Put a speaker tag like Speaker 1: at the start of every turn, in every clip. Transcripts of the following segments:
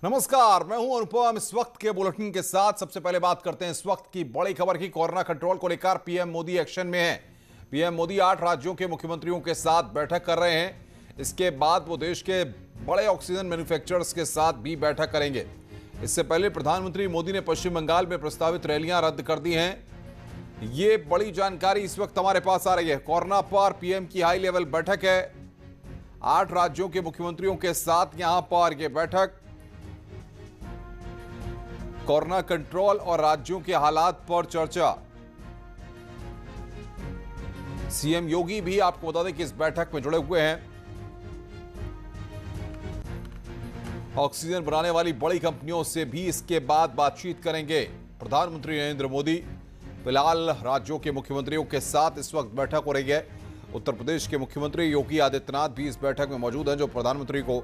Speaker 1: नमस्कार, मैं हूं अनुपम। इस वक्त के बुलेटिन के साथ सबसे पहले बात करते हैं इस वक्त की बड़ी खबर की। कोरोना कंट्रोल को लेकर पीएम मोदी एक्शन में है। पीएम मोदी 8 राज्यों के मुख्यमंत्रियों के साथ बैठक कर रहे हैं। इसके बाद वो देश के बड़े ऑक्सीजन मैन्युफैक्चरर्स के साथ भी बैठक करेंगे। इससे पहले प्रधानमंत्री मोदी ने पश्चिम बंगाल में प्रस्तावित रैलियां रद्द कर दी हैं। ये बड़ी जानकारी इस वक्त हमारे पास आ रही है। कोरोना पर पीएम की हाई लेवल बैठक है। 8 राज्यों के मुख्यमंत्रियों के साथ यहां पर यह बैठक कोरोना कंट्रोल और राज्यों के हालात पर चर्चा। सीएम योगी भी आपको बता दें कि इस बैठक में जुड़े हुए हैं। ऑक्सीजन बनाने वाली बड़ी कंपनियों से भी इसके बाद बातचीत करेंगे प्रधानमंत्री नरेंद्र मोदी। फिलहाल राज्यों के मुख्यमंत्रियों के साथ इस वक्त बैठक हो रही है। उत्तर प्रदेश के मुख्यमंत्री योगी आदित्यनाथ भी इस बैठक में मौजूद हैं, जो प्रधानमंत्री को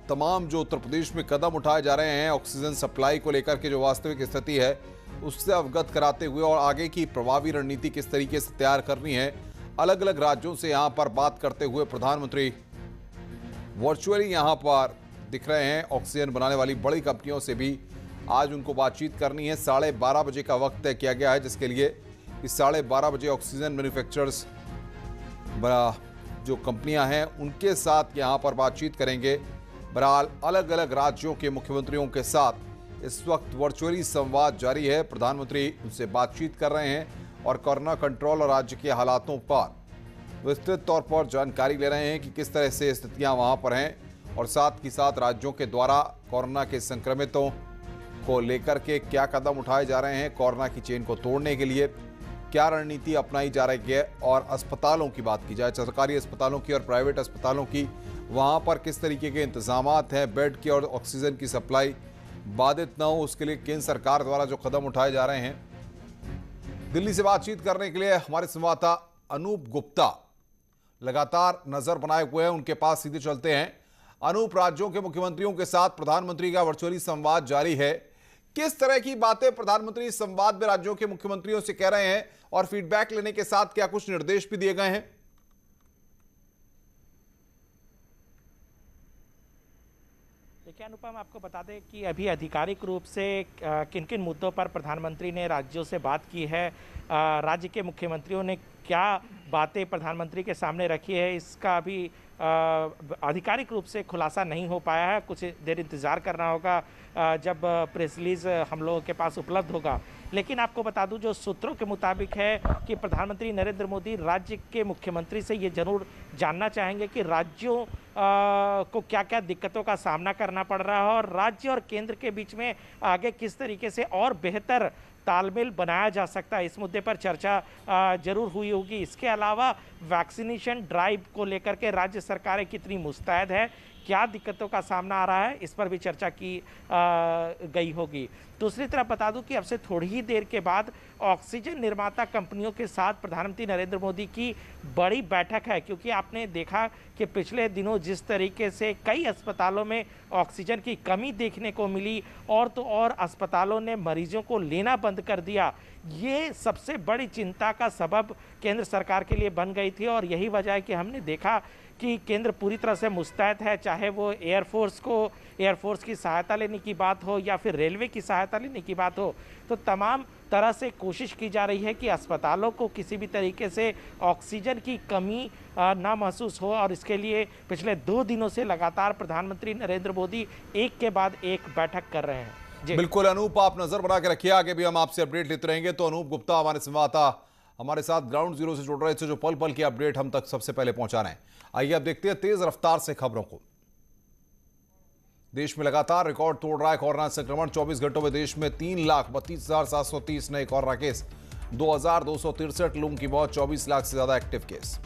Speaker 1: तमाम जो उत्तर प्रदेश में कदम उठाए जा रहे हैं ऑक्सीजन सप्लाई को लेकर के जो वास्तविक स्थिति है उससे अवगत कराते हुए और आगे की प्रभावी रणनीति किस तरीके से तैयार करनी है, अलग अलग राज्यों से यहां पर बात करते हुए प्रधानमंत्री वर्चुअली यहां पर दिख रहे हैं। ऑक्सीजन बनाने वाली बड़ी कंपनियों से भी आज उनको बातचीत करनी है। 12:30 बजे का वक्त तय किया गया है, जिसके लिए इस 12:30 बजे ऑक्सीजन मैन्युफैक्चरर्स जो कंपनियां हैं उनके साथ यहां पर बातचीत करेंगे। बहरहाल अलग अलग राज्यों के मुख्यमंत्रियों के साथ इस वक्त वर्चुअली संवाद जारी है। प्रधानमंत्री उनसे बातचीत कर रहे हैं और कोरोना कंट्रोल और राज्य के हालातों पर विस्तृत तौर पर जानकारी ले रहे हैं कि किस तरह से स्थितियां वहां पर हैं और साथ ही साथ राज्यों के द्वारा कोरोना के संक्रमितों को लेकर के क्या कदम उठाए जा रहे हैं, कोरोना की चेन को तोड़ने के लिए क्या रणनीति अपनाई जा रही है। और अस्पतालों की बात की जाए, सरकारी अस्पतालों की और प्राइवेट अस्पतालों की, वहां पर किस तरीके के इंतजामात हैं बेड की और ऑक्सीजन की सप्लाई बाधित न हो, उसके लिए केंद्र सरकार द्वारा जो कदम उठाए जा रहे हैं। दिल्ली से बातचीत करने के लिए हमारे संवाददाता अनूप गुप्ता लगातार नजर बनाए हुए हैं, उनके पास सीधे चलते हैं। अनूप, राज्यों के मुख्यमंत्रियों के साथ प्रधानमंत्री का वर्चुअली संवाद जारी है। किस तरह की बातें प्रधानमंत्री इस संवाद में राज्यों के मुख्यमंत्रियों से कह रहे हैं और फीडबैक लेने के साथ क्या कुछ निर्देश भी दिए गए हैं?
Speaker 2: देखिए अनुपम, आपको बता दें कि अभी आधिकारिक रूप से किन किन मुद्दों पर प्रधानमंत्री ने राज्यों से बात की है, राज्य के मुख्यमंत्रियों ने क्या बातें प्रधानमंत्री के सामने रखी है, इसका अभी आधिकारिक रूप से खुलासा नहीं हो पाया है। कुछ देर इंतज़ार करना होगा जब प्रेस रिलीज हम लोगों के पास उपलब्ध होगा। लेकिन आपको बता दूं, जो सूत्रों के मुताबिक है कि प्रधानमंत्री नरेंद्र मोदी राज्य के मुख्यमंत्री से ये जरूर जानना चाहेंगे कि राज्यों को क्या क्या दिक्कतों का सामना करना पड़ रहा है और राज्य और केंद्र के बीच में आगे किस तरीके से और बेहतर तालमेल बनाया जा सकता है। इस मुद्दे पर चर्चा जरूर हुई होगी। इसके अलावा वैक्सीनेशन ड्राइव को लेकर के राज्य सरकारें कितनी मुस्तैद है, क्या दिक्कतों का सामना आ रहा है, इस पर भी चर्चा की गई होगी। दूसरी तरफ बता दूं कि अब से थोड़ी ही देर के बाद ऑक्सीजन निर्माता कंपनियों के साथ प्रधानमंत्री नरेंद्र मोदी की बड़ी बैठक है, क्योंकि आपने देखा कि पिछले दिनों जिस तरीके से कई अस्पतालों में ऑक्सीजन की कमी देखने को मिली और तो और अस्पतालों ने मरीजों को लेना बंद कर दिया। ये सबसे बड़ी चिंता का सबब केंद्र सरकार के लिए बन गई थी और यही वजह है कि हमने देखा कि केंद्र पूरी तरह से मुस्तैद है, चाहे वो एयरफोर्स की सहायता लेने की बात हो या फिर रेलवे की सहायता लेने की बात हो, तो तमाम तरह से कोशिश की जा रही है कि अस्पतालों को किसी भी तरीके से ऑक्सीजन की कमी ना महसूस हो। और इसके लिए पिछले 2 दिनों से लगातार प्रधानमंत्री नरेंद्र मोदी एक के बाद एक बैठक कर रहे हैं।
Speaker 1: बिल्कुल अनूप, आप नजर बना के रखिए, आगे भी हम आपसे अपडेट लेते रहेंगे। तो अनूप गुप्ता हमारे संवाददाता हमारे साथ ग्राउंड जीरो से जुड़ रहे थे, जो पल पल की अपडेट हम तक सबसे पहले पहुंचा रहे हैं। आइए अब देखते हैं तेज रफ्तार से खबरों को। देश में लगातार रिकॉर्ड तोड़ रहा है कोरोना संक्रमण। 24 घंटों में देश में 3,32,730 नए कोरोना केस, 2,263 लोगों की मौत, 24 लाख से ज्यादा एक्टिव केस।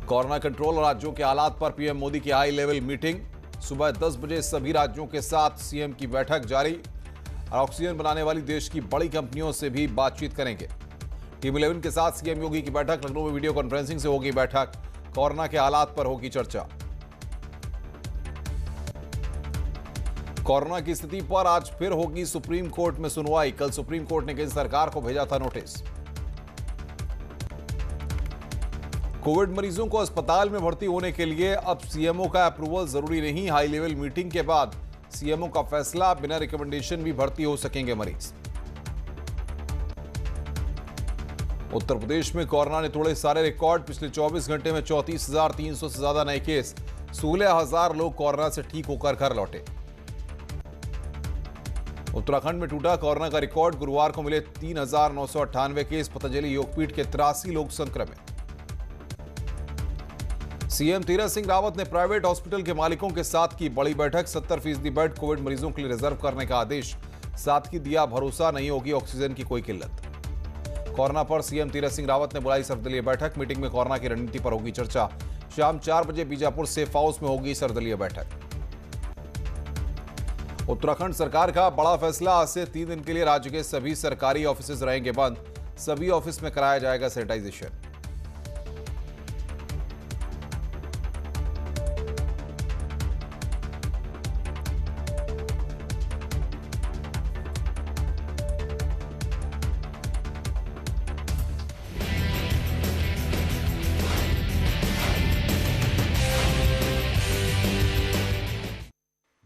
Speaker 1: कोरोना कंट्रोल और राज्यों के हालात पर पीएम मोदी की हाई लेवल मीटिंग। सुबह 10 बजे सभी राज्यों के साथ सीएम की बैठक जारी। ऑक्सीजन बनाने वाली देश की बड़ी कंपनियों से भी बातचीत करेंगे। टीम 11 के साथ सीएम योगी की बैठक। लखनऊ में वीडियो कॉन्फ्रेंसिंग से होगी बैठक। कोरोना के हालात पर होगी चर्चा। कोरोना की स्थिति पर आज फिर होगी सुप्रीम कोर्ट में सुनवाई। कल सुप्रीम कोर्ट ने केंद्र सरकार को भेजा था नोटिस। कोविड मरीजों को अस्पताल में भर्ती होने के लिए अब सीएमओ का अप्रूवल जरूरी नहीं। हाई लेवल मीटिंग के बाद सीएमओ का फैसला, बिना रिकमेंडेशन भी भर्ती हो सकेंगे मरीज। उत्तर प्रदेश में कोरोना ने तोड़े सारे रिकॉर्ड। पिछले 24 घंटे में 34,300 से ज्यादा नए केस, 16,000 लोग कोरोना से ठीक होकर घर लौटे। उत्तराखंड में टूटा कोरोना का रिकॉर्ड। गुरुवार को मिले 3,998 केस। पतंजलि योगपीठ के 83 लोग संक्रमित। सीएम तीरथ सिंह रावत ने प्राइवेट हॉस्पिटल के मालिकों के साथ की बड़ी बैठक। 70% बेड कोविड मरीजों के लिए रिजर्व करने का आदेश। साथ ही दिया भरोसा, नहीं होगी ऑक्सीजन की कोई किल्लत। कोरोना पर सीएम तीरथ सिंह रावत ने बुलाई सर्वदलीय बैठक। मीटिंग में कोरोना की रणनीति पर होगी चर्चा। शाम 4 बजे बीजापुर सेफ हाउस में होगी सर्वदलीय बैठक। उत्तराखंड सरकार का बड़ा फैसला। आज से 3 दिन के लिए राज्य के सभी सरकारी ऑफिस रहेंगे बंद। सभी ऑफिस में कराया जाएगा सैनिटाइजेशन।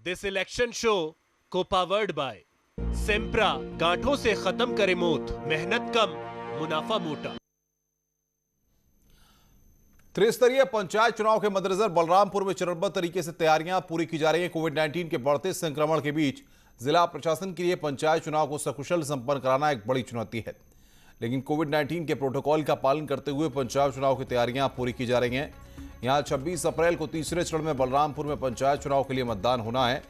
Speaker 3: दिस इलेक्शन शो को पावर्ड बाय सेम्प्रा। गांठों से खत्म करे मौत, मेहनत कम, मुनाफा मोटा।
Speaker 1: त्रिस्तरीय पंचायत चुनाव के मद्देनजर बलरामपुर में चरणबद्ध तरीके से तैयारियां पूरी की जा रही हैं। कोविड-19 के बढ़ते संक्रमण के बीच जिला प्रशासन के लिए पंचायत चुनाव को सकुशल संपन्न कराना एक बड़ी चुनौती है, लेकिन कोविड-19 के प्रोटोकॉल का पालन करते हुए पंचायत चुनाव की तैयारियां पूरी की जा रही हैं। यहां 26 अप्रैल को तीसरे चरण में बलरामपुर में पंचायत चुनाव के लिए मतदान होना है।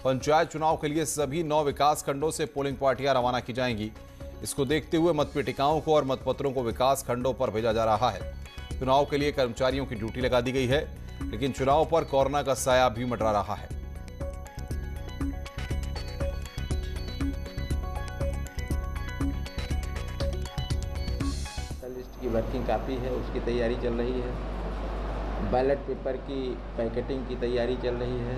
Speaker 1: पंचायत चुनाव के लिए सभी 9 विकास खंडों से पोलिंग पार्टियां रवाना की जाएंगी। इसको देखते हुए मतपेटिकाओं को और मतपत्रों को विकास खंडों पर भेजा जा रहा है। चुनाव के लिए कर्मचारियों की ड्यूटी लगा दी गई है, लेकिन चुनाव पर कोरोना का साया भी मंडरा रहा है।
Speaker 4: लिस्ट की वर्किंग कापी है, उसकी तैयारी चल रही है। बैलेट पेपर की पैकेटिंग की तैयारी चल रही है।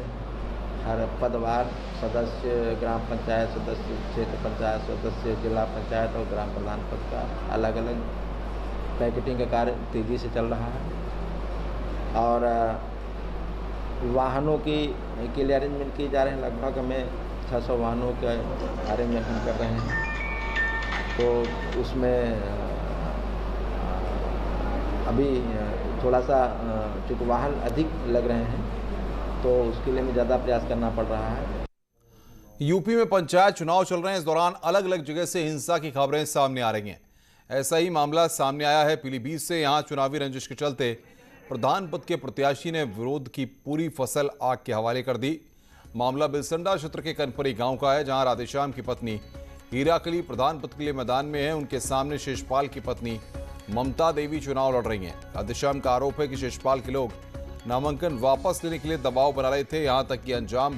Speaker 4: हर पदवार सदस्य, ग्राम पंचायत सदस्य, क्षेत्र पंचायत सदस्य, जिला पंचायत और ग्राम प्रधान पद का अलग अलग पैकेटिंग का कार्य तेज़ी से चल रहा है। और वाहनों की लिए अरेंजमेंट किए जा रहे हैं। लगभग हमें 600 वाहनों के अरेंजमेंट हम कर रहे हैं। तो उसमें अभी थोड़ा सा चूँकि वाहन अधिक लग रहे हैं, तो उसके लिए हमें ज़्यादा प्रयास करना पड़ रहा है।
Speaker 1: यूपी में पंचायत चुनाव चल रहे हैं। इस दौरान अलग अलग जगह से हिंसा की खबरें सामने आ रही हैं। ऐसा ही मामला सामने आया है पीलीभीत से। यहां चुनावी रंजिश के चलते प्रधान पद के प्रत्याशी ने विरोध की पूरी फसल आग के हवाले कर दी। मामला बिलसंडा क्षेत्र के कनपरी गांव का है, जहां राधेश्याम की पत्नी हीराकली प्रधान पद के लिए मैदान में है। उनके सामने शेषपाल की पत्नी ममता देवी चुनाव लड़ रही हैं। राधेश्याम का आरोप है कि शेषपाल के लोग नामांकन वापस लेने के लिए दबाव बना रहे थे, यहां तक कि अंजाम